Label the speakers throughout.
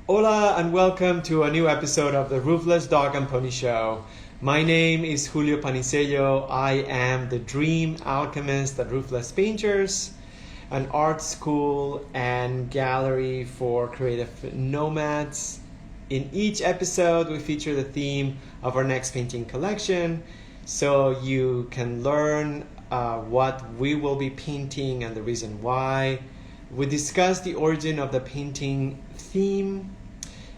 Speaker 1: Hola and welcome to a new episode of the Roofless Dog and Pony Show. My name is Julio Panicello. I am the dream alchemist at Roofless Painters, an art school and gallery for creative nomads. In each episode, we feature the theme of our next painting collection, so you can learn what we will be painting and the reason why. We discuss the origin of the painting theme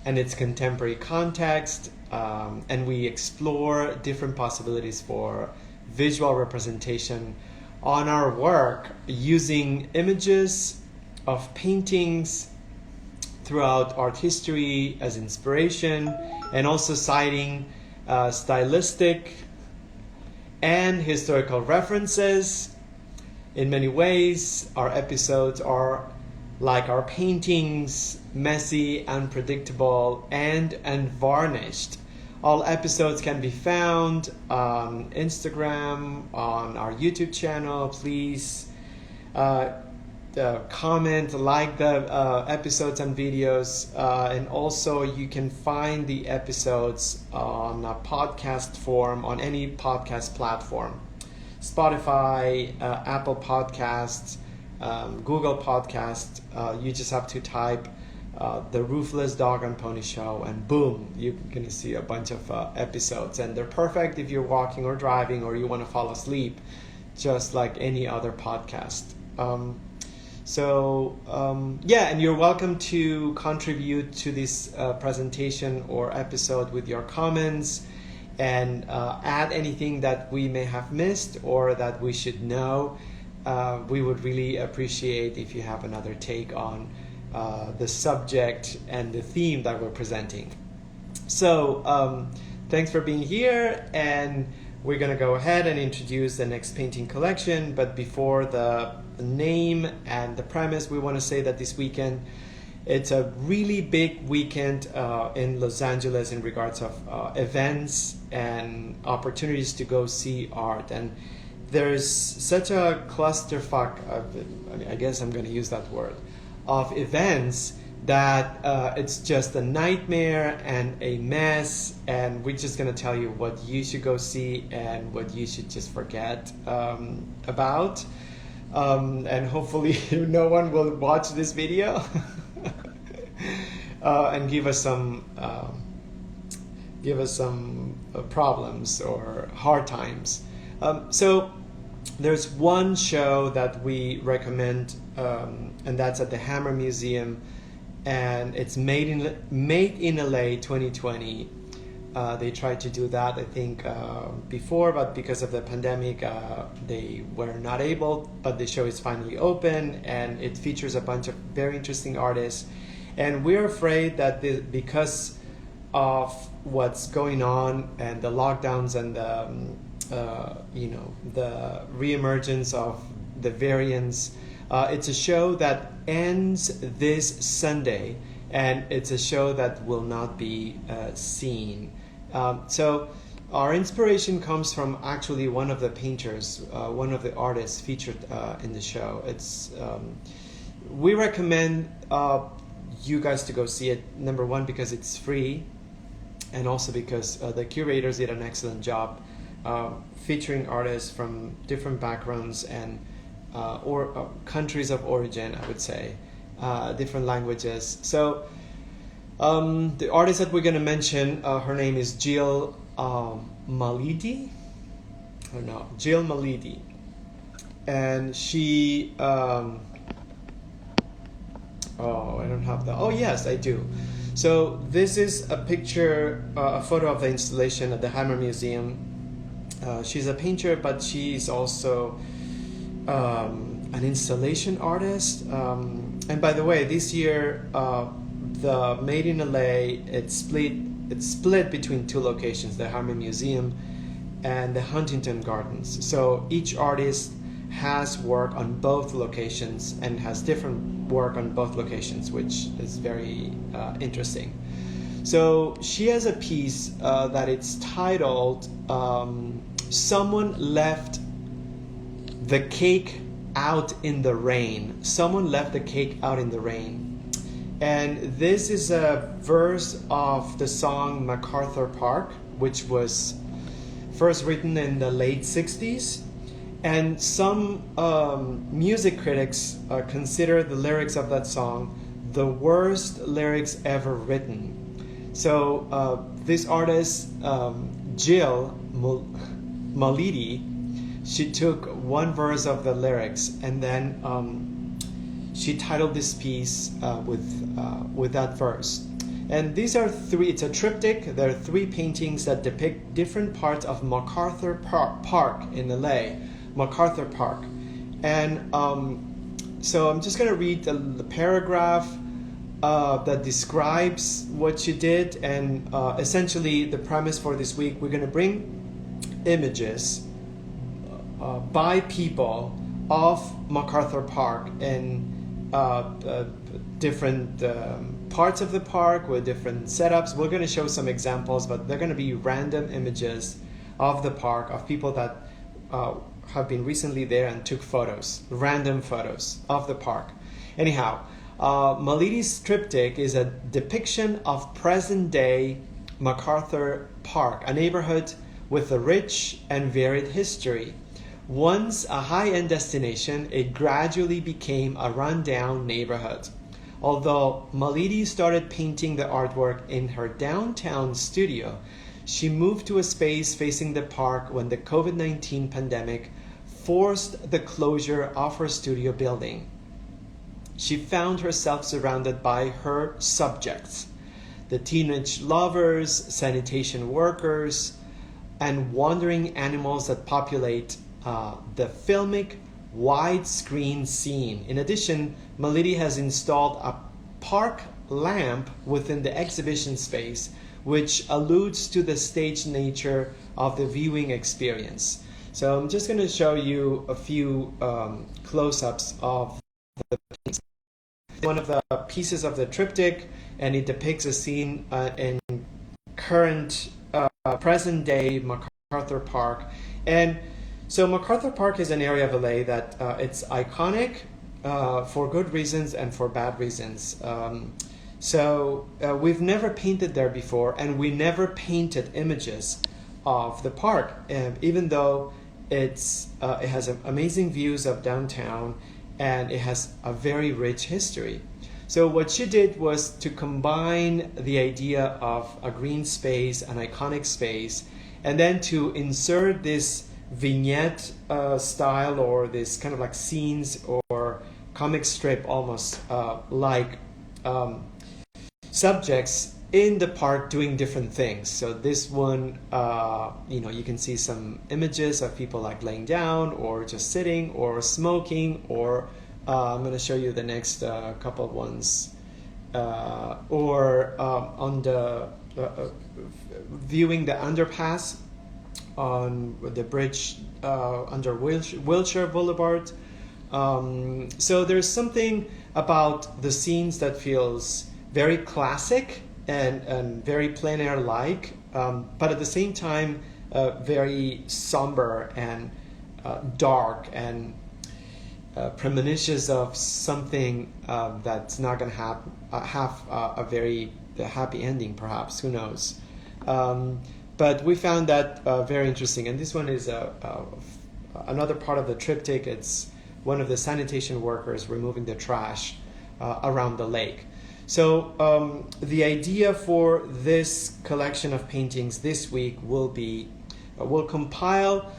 Speaker 1: and its contemporary context, and we explore different possibilities for visual representation on our work using images of paintings throughout art history as inspiration, and also citing stylistic and historical references. In many ways, our episodes are like our paintings, messy, unpredictable, and unvarnished. All episodes can be found on Instagram, on our YouTube channel. Please comment, like the episodes and videos, and also you can find the episodes on a podcast form on any podcast platform. Spotify, Apple Podcasts, Google Podcasts. You just have to type the Roofless Dog and Pony Show, and boom, you're going to see a bunch of episodes. And they're perfect if you're walking or driving or you want to fall asleep, just like any other podcast. And you're welcome to contribute to this presentation or episode with your comments, and add anything that we may have missed or that we should know. We would really appreciate if you have another take on the subject and the theme that we're presenting. So thanks for being here, and we're going to go ahead and introduce the next painting collection. But before the name and the premise, we want to say that this weekend it's a really big weekend in Los Angeles in regards of events and opportunities to go see art. And there's such a clusterfuck I guess I'm going to use that word, of events that it's just a nightmare and a mess, and we're just going to tell you what you should go see and what you should just forget about. And hopefully no one will watch this video and give us some problems or hard times. So there's one show that we recommend, and that's at the Hammer Museum, and it's Made in LA 2020. They tried to do that, I think, before, but because of the pandemic, they were not able. But the show is finally open, and it features a bunch of very interesting artists. And we're afraid that because of what's going on and the lockdowns and the reemergence of the variants, it's a show that ends this Sunday, and it's a show that will not be seen. So our inspiration comes from actually one of the painters, one of the artists featured in the show. We recommend you guys to go see it, number one, because it's free, and also because the curators did an excellent job featuring artists from different backgrounds and countries of origin, I would say, different languages. So the artist that we're going to mention, her name is Jill Malidi. Jill Malidi. And she... I don't have that. Oh, yes, I do. So this is a picture, a photo of the installation at the Hammer Museum. She's a painter, but she's also an installation artist. And by the way, this year, the Made in LA, it's split between two locations, the Hammer Museum and the Huntington Gardens. So each artist has work on both locations and has different work on both locations, which is very interesting. So she has a piece that it's titled Someone Left the Cake Out in the Rain. Someone left the cake out in the rain. And this is a verse of the song MacArthur Park, which was first written in the late 60s. And some music critics consider the lyrics of that song the worst lyrics ever written. So this artist, Jill Malidi, she took one verse of the lyrics and then she titled this piece with that verse. And these are three, it's a triptych. There are three paintings that depict different parts of MacArthur Park in LA, MacArthur Park. And so I'm just going to read the paragraph that describes what she did. And essentially the premise for this week, we're going to bring images by people of MacArthur Park and different parts of the park with different setups. We're going to show some examples, but they're going to be random images of the park, of people that have been recently there and took photos, random photos of the park. Anyhow, Malidi's triptych is a depiction of present-day MacArthur Park, a neighborhood with a rich and varied history. Once a high-end destination, it gradually became a run-down neighborhood. Although Malidi started painting the artwork in her downtown studio, she moved to a space facing the park when the COVID-19 pandemic forced the closure of her studio building. She found herself surrounded by her subjects, the teenage lovers, sanitation workers, and wandering animals that populate the filmic widescreen scene. In addition, Malidi has installed a park lamp within the exhibition space, which alludes to the staged nature of the viewing experience. So I'm just going to show you a few close-ups of the piece. One of the pieces of the triptych, and it depicts a scene in current, present-day MacArthur Park. And so MacArthur Park is an area of LA that it's iconic for good reasons and for bad reasons. So we've never painted there before, and we never painted images of the park, even though it has amazing views of downtown and it has a very rich history. So what she did was to combine the idea of a green space, an iconic space, and then to insert this vignette style, or this kind of like scenes or comic strip almost like subjects in the park doing different things. So this one, you can see some images of people like laying down or just sitting or smoking, or I'm going to show you the next couple of ones, or on the viewing the underpass on the bridge under Wilshire Boulevard. So there's something about the scenes that feels very classic and very plein air like, but at the same time very somber and dark and premonitious of something that's not going to have a very happy ending, perhaps. Who knows? But we found that very interesting. And this one is another part of the triptych. It's one of the sanitation workers removing the trash around the lake. So the idea for this collection of paintings this week will be, we will compile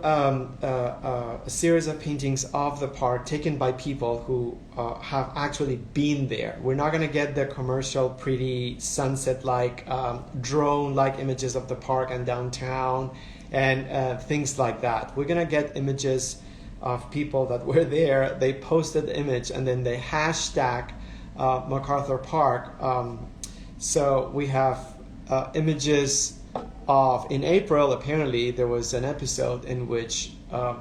Speaker 1: a series of paintings of the park taken by people who have actually been there. We're not going to get the commercial, pretty sunset-like, drone-like images of the park and downtown and things like that. We're going to get images of people that were there. They posted the image and then they hashtag MacArthur Park. So we have images of, in April, apparently there was an episode in which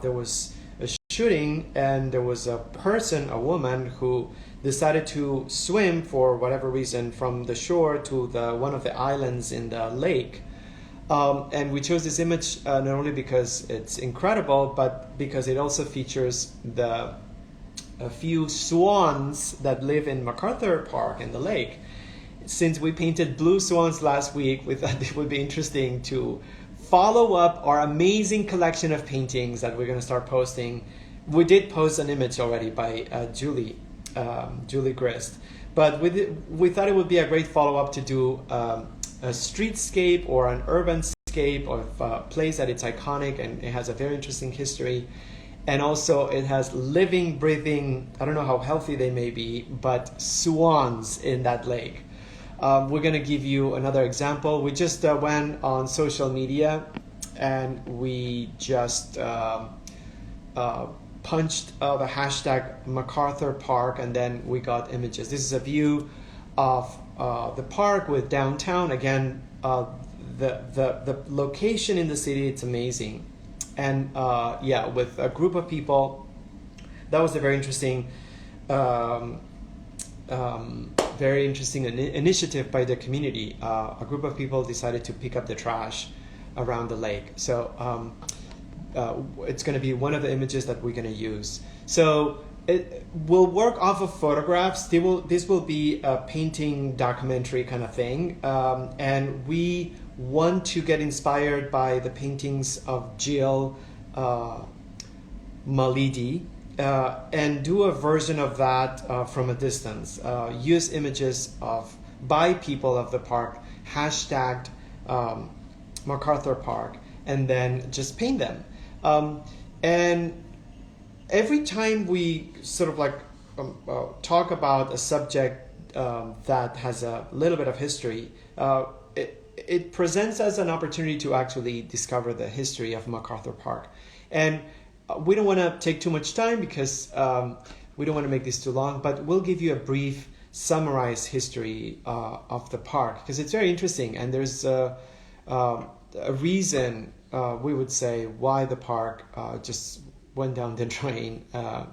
Speaker 1: there was a shooting and there was a person, a woman, who decided to swim for whatever reason from the shore to one of the islands in the lake. And we chose this image not only because it's incredible, but because it also features the a few swans that live in MacArthur Park in the lake. Since we painted blue swans last week, we thought it would be interesting to follow up our amazing collection of paintings that we're going to start posting. We did post an image already by Julie Grist, but we thought it would be a great follow-up to do a streetscape or an urban scape of a place that it's iconic and it has a very interesting history. And also it has living, breathing, I don't know how healthy they may be, but swans in that lake. We're going to give you another example. We just went on social media and we just punched the hashtag MacArthur Park, and then we got images. This is a view of the park with downtown. Again, the location in the city, it's amazing. And with a group of people, that was a very interesting initiative by the community. A group of people decided to pick up the trash around the lake. So it's going to be one of the images that we're going to use. So it will work off of photographs. This will be a painting documentary kind of thing. And we want to get inspired by the paintings of Jill Malidi and do a version of that from a distance. Use images by people of the park, hashtagged MacArthur Park, and then just paint them. And every time we sort of talk about a subject that has a little bit of history, it presents us an opportunity to actually discover the history of MacArthur Park. And we don't want to take too much time because we don't want to make this too long, but we'll give you a brief summarized history of the park because it's very interesting, and there's a reason, we would say, why the park just went down the drain. Let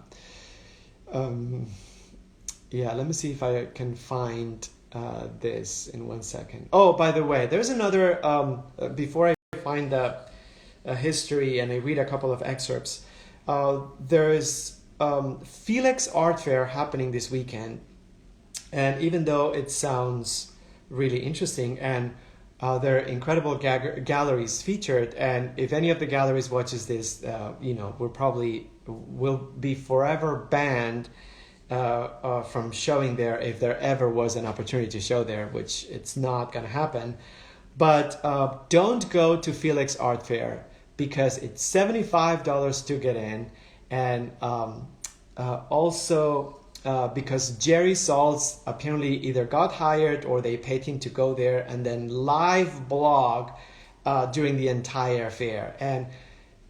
Speaker 1: me see if I can find this in 1 second. Oh, by the way, there's another, before I find the history and I read a couple of excerpts, there is Felix Art Fair happening this weekend. And even though it sounds really interesting, and there are incredible galleries featured, and if any of the galleries watches this, will be forever banned from showing there if there ever was an opportunity to show there, which it's not going to happen. But don't go to Felix Art Fair because it's $75 to get in, and also because Jerry Saltz apparently either got hired or they paid him to go there and then live blog during the entire fair. And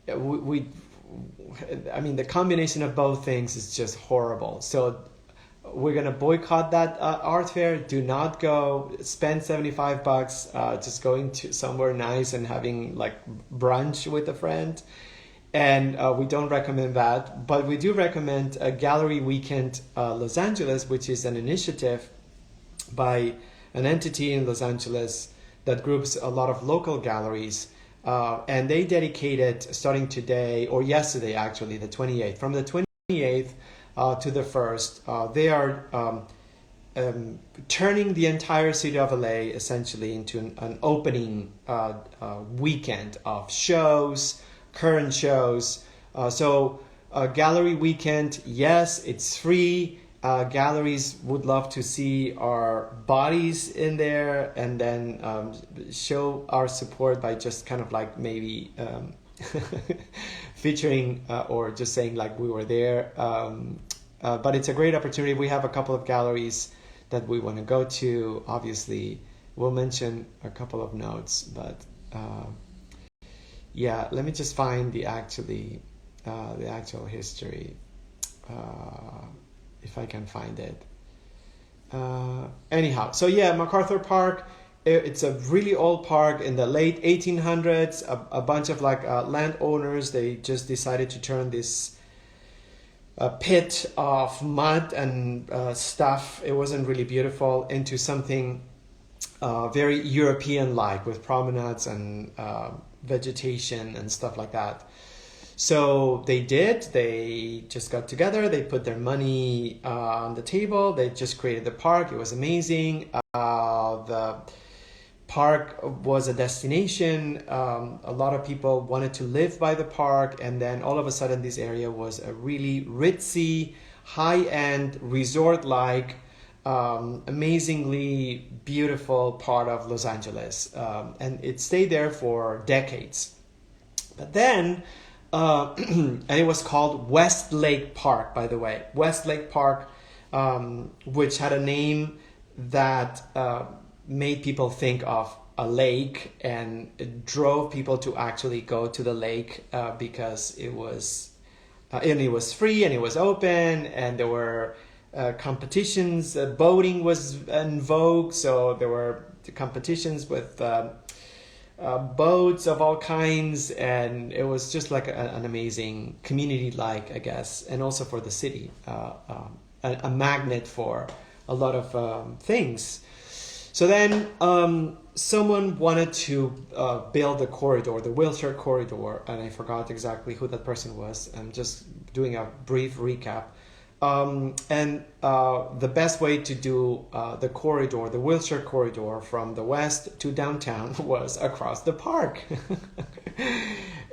Speaker 1: the combination of both things is just horrible. So we're going to boycott that art fair. Do not go. Spend $75 just going to somewhere nice and having brunch with a friend. And we don't recommend that. But we do recommend Gallery Weekend Los Angeles, which is an initiative by an entity in Los Angeles that groups a lot of local galleries. And they dedicated, starting today, or yesterday actually, the 28th, from the 28th to the 1st, they are turning the entire city of LA essentially into an opening weekend of shows, current shows. So Gallery Weekend, yes, it's free. Galleries would love to see our bodies in there, and then show our support by just kind of maybe featuring or just saying we were there. But it's a great opportunity. We have a couple of galleries that we want to go to. Obviously, we'll mention a couple of notes, but let me just find the actual history. If I can find it. Anyhow, so MacArthur Park, it's a really old park in the late 1800s. A bunch of landowners, they just decided to turn this pit of mud and stuff, it wasn't really beautiful, into something very European-like with promenades and vegetation and stuff like that. So they did. They just got together. They put their money on the table. They just created the park. It was amazing. The park was a destination. A lot of people wanted to live by the park, and then all of a sudden this area was a really ritzy, high-end, resort-like, amazingly beautiful part of Los Angeles. And it stayed there for decades. But then, and it was called Westlake Park, by the way. Westlake Park, which had a name that made people think of a lake, and it drove people to actually go to the lake because it was free and it was open, and there were competitions. Boating was in vogue, so there were competitions with boats of all kinds, and it was just like an amazing community, like, I guess, and also for the city, a magnet for a lot of things. So then someone wanted to build the corridor, the wheelchair corridor, and I forgot exactly who that person was. I'm just doing a brief recap. And the best way to do the corridor, the wheelchair corridor from the west to downtown was across the park.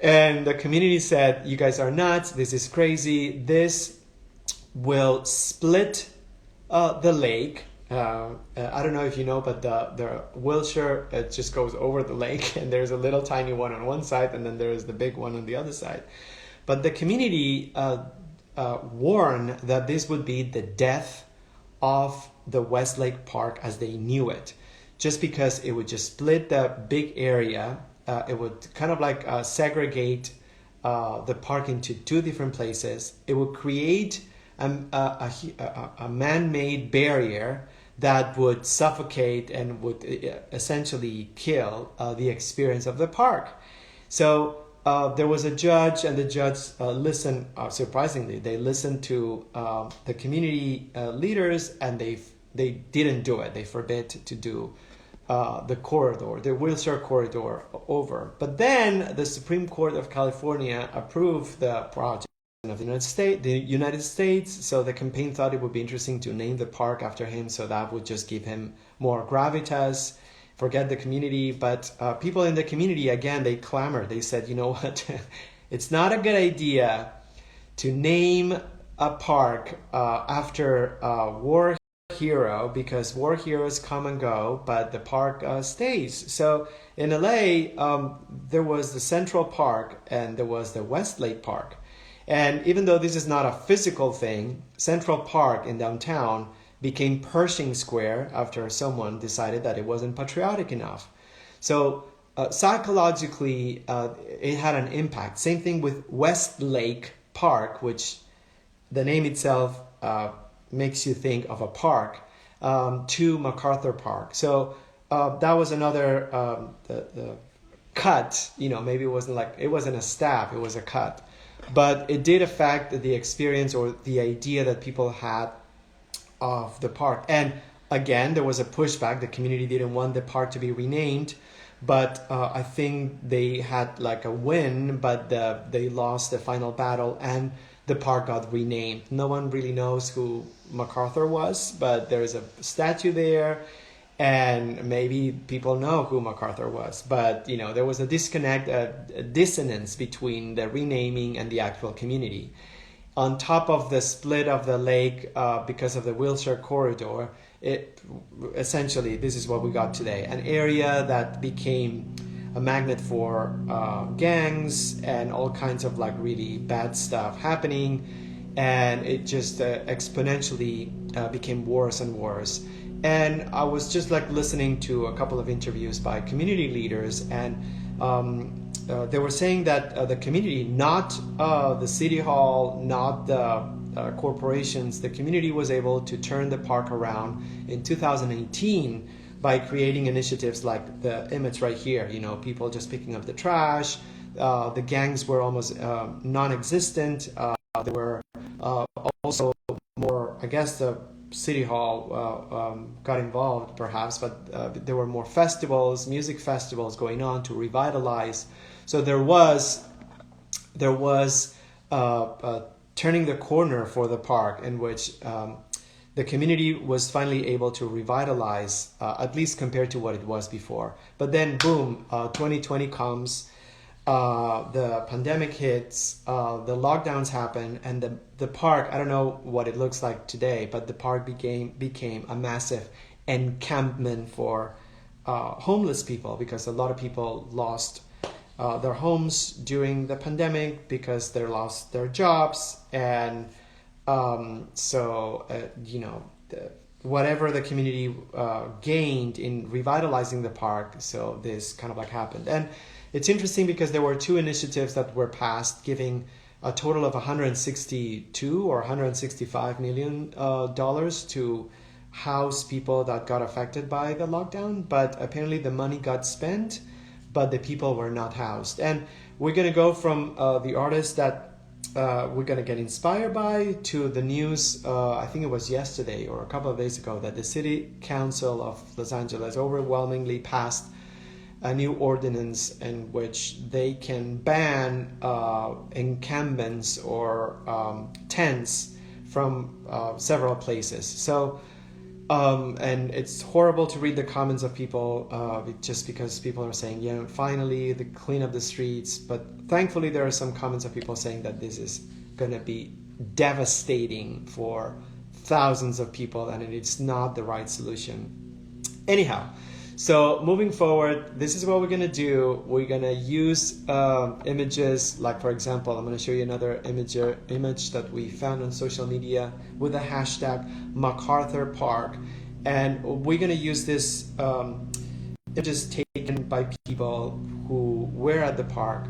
Speaker 1: And the community said, you guys are nuts, this is crazy, this will split the lake. I don't know if you know, but the wheelchair, it just goes over the lake, and there's a little tiny one on one side, and then there's the big one on the other side. But the community warned that this would be the death of the Westlake Park as they knew it, just because it would just split the big area. It would kind of like segregate the park into two different places. It would create a man-made barrier that would suffocate and would essentially kill the experience of the park. So there was a judge, and the judge listened, surprisingly, they listened to the community leaders, and they didn't do it. They forbid to do the corridor, the wheelchair corridor over. But then the Supreme Court of California approved the project of the United States. So the campaign thought it would be interesting to name the park after him, so that would just give him more gravitas. Forget the community, but people in the community, again, they clamored. They said, you know what, it's not a good idea to name a park after a war hero, because war heroes come and go, but the park stays. So in LA, there was the Central Park and there was the Westlake Park. And even though this is not a physical thing, Central Park in downtown became Pershing Square after someone decided that it wasn't patriotic enough. So psychologically, it had an impact. Same thing with Westlake Park, which the name itself makes you think of a park, to MacArthur Park. So that was another the cut. Maybe it wasn't a stab, it was a cut. But it did affect the experience or the idea that people had of the park. And again, there was a pushback. The community didn't want the park to be renamed, but I think they had like a win, but they lost the final battle, and the park got renamed. No one really knows who MacArthur was, but there's a statue there, and maybe people know who MacArthur was. But there was a disconnect, a dissonance between the renaming and the actual community. On top of the split of the lake because of the wheelchair corridor, essentially this is what we got today: an area that became a magnet for gangs and all kinds of like really bad stuff happening, and it just exponentially became worse and worse. And I was just like listening to a couple of interviews by community leaders, and they were saying that the community, not the city hall, not the corporations, the community was able to turn the park around in 2018 by creating initiatives like the image right here. People just picking up the trash. The gangs were almost non-existent. There were also more, I guess the City Hall got involved perhaps, but there were more festivals, music festivals going on to revitalize. So there was there was turning the corner for the park, in which the community was finally able to revitalize, at least compared to what it was before. But then, boom, 2020 comes, the pandemic hits, the lockdowns happen, and the park, I don't know what it looks like today, but the park became a massive encampment for homeless people, because a lot of people lost their homes during the pandemic because they lost their jobs, and whatever the community gained in revitalizing the park, so this kind of like happened. And it's interesting because there were two initiatives that were passed giving a total of 162 or 165 million dollars to house people that got affected by the lockdown, but apparently the money got spent, but the people were not housed. And we're going to go from the artists that we're going to get inspired by to the news, I think it was yesterday or a couple of days ago, that the City Council of Los Angeles overwhelmingly passed a new ordinance in which they can ban encampments or tents from several places. So and it's horrible to read the comments of people just because people are saying, yeah, finally they clean up the streets. But thankfully there are some comments of people saying that this is going to be devastating for thousands of people and it's not the right solution. Anyhow, so moving forward, this is what we're going to do. We're going to use images, like for example, I'm going to show you another image that we found on social media with the hashtag MACARTHUR Park. And we're going to use this images taken by people who were at the park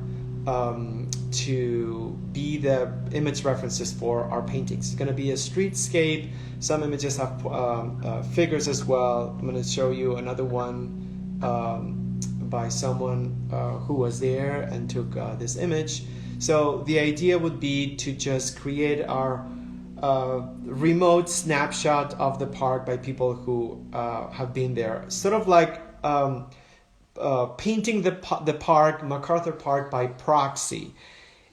Speaker 1: to be the image references for our paintings. It's going to be a streetscape. Some images have figures as well. I'm going to show you another one by someone who was there and took this image. So the idea would be to just create our remote snapshot of the park by people who have been there. Sort of like painting the park, MacArthur Park, by proxy.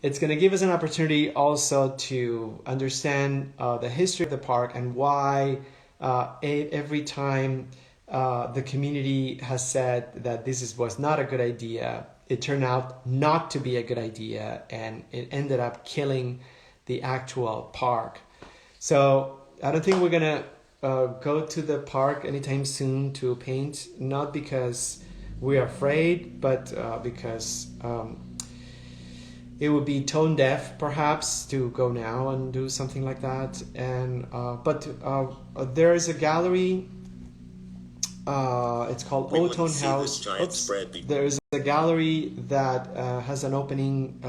Speaker 1: It's going to give us an opportunity also to understand the history of the park and why every time the community has said that this was not a good idea, it turned out not to be a good idea, and it ended up killing the actual park. So I don't think we're going to go to the park anytime soon to paint, not because we're afraid, but because it would be tone deaf perhaps to go now and do something like that. And but there is a gallery, it's called Otone House. There is a gallery that has an opening,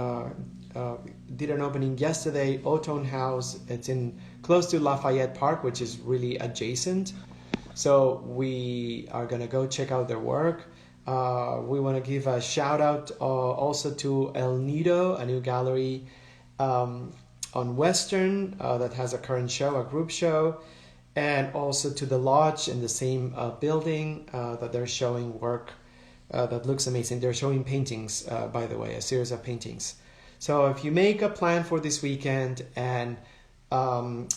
Speaker 1: did an opening yesterday, Otone House. It's in close to Lafayette Park, which is really adjacent. So we are gonna go check out their work. We want to give a shout out also to El Nido, a new gallery on Western that has a current show, a group show, and also to the Lodge in the same building that they're showing work that looks amazing. They're showing paintings, by the way, a series of paintings. So if you make a plan for this weekend and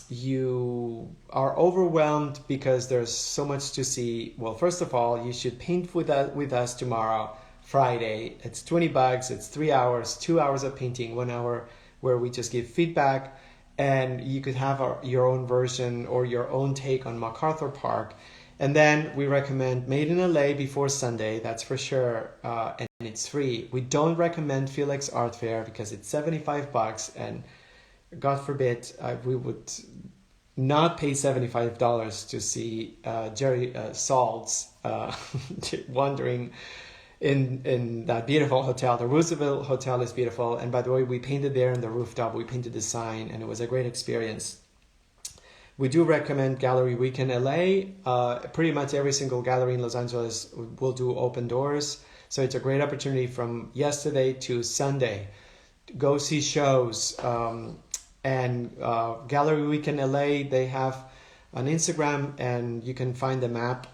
Speaker 1: you are overwhelmed because there's so much to see, well, first of all, you should paint with us tomorrow, Friday. It's $20. It's 3 hours, 2 hours of painting, 1 hour where we just give feedback, and you could have your own version or your own take on MacArthur Park. And then we recommend Made in LA before Sunday, that's for sure, and it's free. We don't recommend Felix Art Fair because it's $75, and God forbid we would not pay $75 to see Jerry Saltz wandering in that beautiful hotel. The Roosevelt Hotel is beautiful, and by the way, we painted there in the rooftop. We painted the sign, and it was a great experience. We do recommend Gallery Week in LA. Pretty much every single gallery in Los Angeles will do open doors, so it's a great opportunity from yesterday to Sunday. Go see shows. And Gallery Week in LA, they have an Instagram, and you can find the map.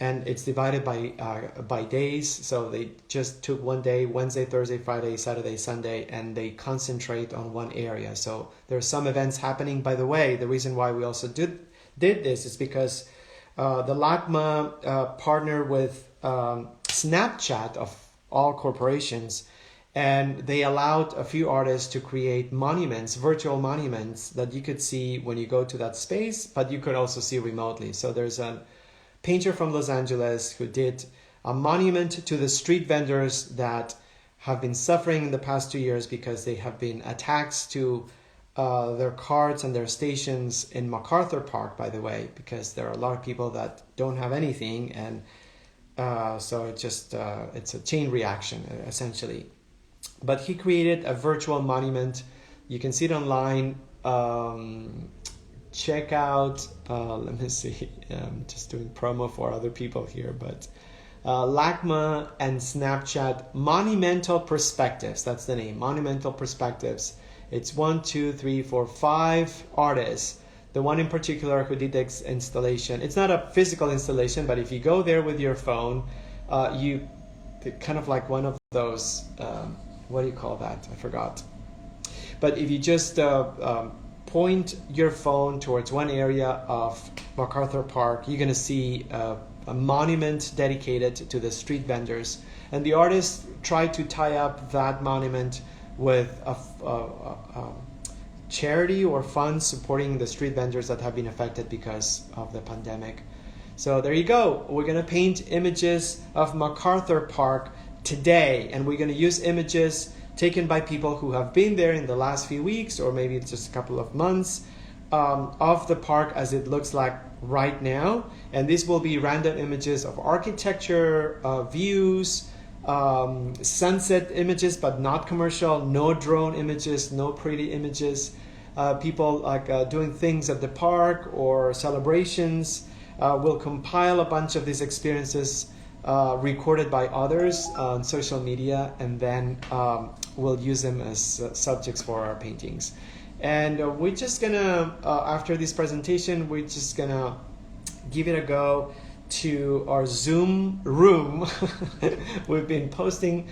Speaker 1: and it's divided by days. So they just took one day, Wednesday, Thursday, Friday, Saturday, Sunday, and they concentrate on one area. So there's some events happening. By the way, the reason why we also did this is because the LACMA partnered with Snapchat of all corporations, and they allowed a few artists to create monuments, virtual monuments that you could see when you go to that space, but you could also see remotely. So there's a painter from Los Angeles who did a monument to the street vendors that have been suffering in the past 2 years because they have been attacks to their carts and their stations in MacArthur Park, by the way, because there are a lot of people that don't have anything, and so it's a chain reaction, essentially. But he created a virtual monument. You can see it online. Check out, let me see, I'm just doing promo for other people here, but LACMA and Snapchat Monumental Perspectives, that's the name, Monumental Perspectives. It's 5 artists. The one in particular who did the installation, it's not a physical installation, but if you go there with your phone, you kind of like one of those, what do you call that? I forgot. But if you just point your phone towards one area of MacArthur Park, you're going to see a monument dedicated to the street vendors. And the artists tried to tie up that monument with a charity or funds supporting the street vendors that have been affected because of the pandemic. So there you go. We're going to paint images of MacArthur Park today, and we're going to use images taken by people who have been there in the last few weeks, or maybe it's just a couple of months, of the park as it looks like right now. And this will be random images of architecture, views, sunset images, but not commercial, no drone images, no pretty images, people like doing things at the park or celebrations. We'll compile a bunch of these experiences recorded by others on social media, and then we'll use them as subjects for our paintings. And we're just gonna, after this presentation, we're just gonna give it a go to our Zoom room. We've been posting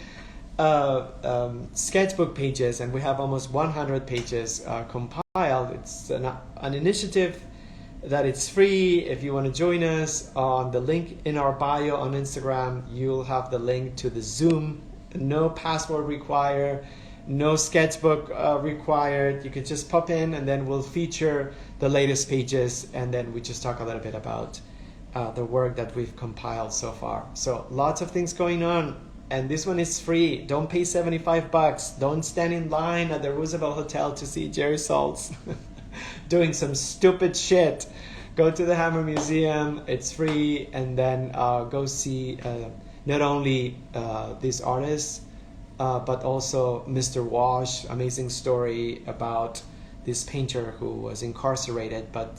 Speaker 1: sketchbook pages, and we have almost 100 pages compiled. It's an initiative that it's free. If you want to join us, on the link in our bio on Instagram, you'll have the link to the Zoom. No password required, no sketchbook required. You could just pop in, and then we'll feature the latest pages, and then we just talk a little bit about the work that we've compiled so far. So lots of things going on, and this one is free. Don't pay $75. Don't stand in line at the Roosevelt Hotel to see Jerry Saltz doing some stupid shit. Go to the Hammer Museum, it's free, and then go see not only these artists, but also Mr. Wash, amazing story about this painter who was incarcerated, but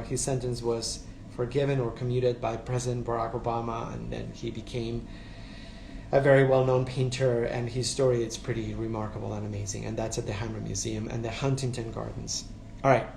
Speaker 1: his sentence was forgiven or commuted by President Barack Obama, and then he became a very well-known painter, and his story is pretty remarkable and amazing, and that's at the Hammer Museum and the Huntington Gardens. All right,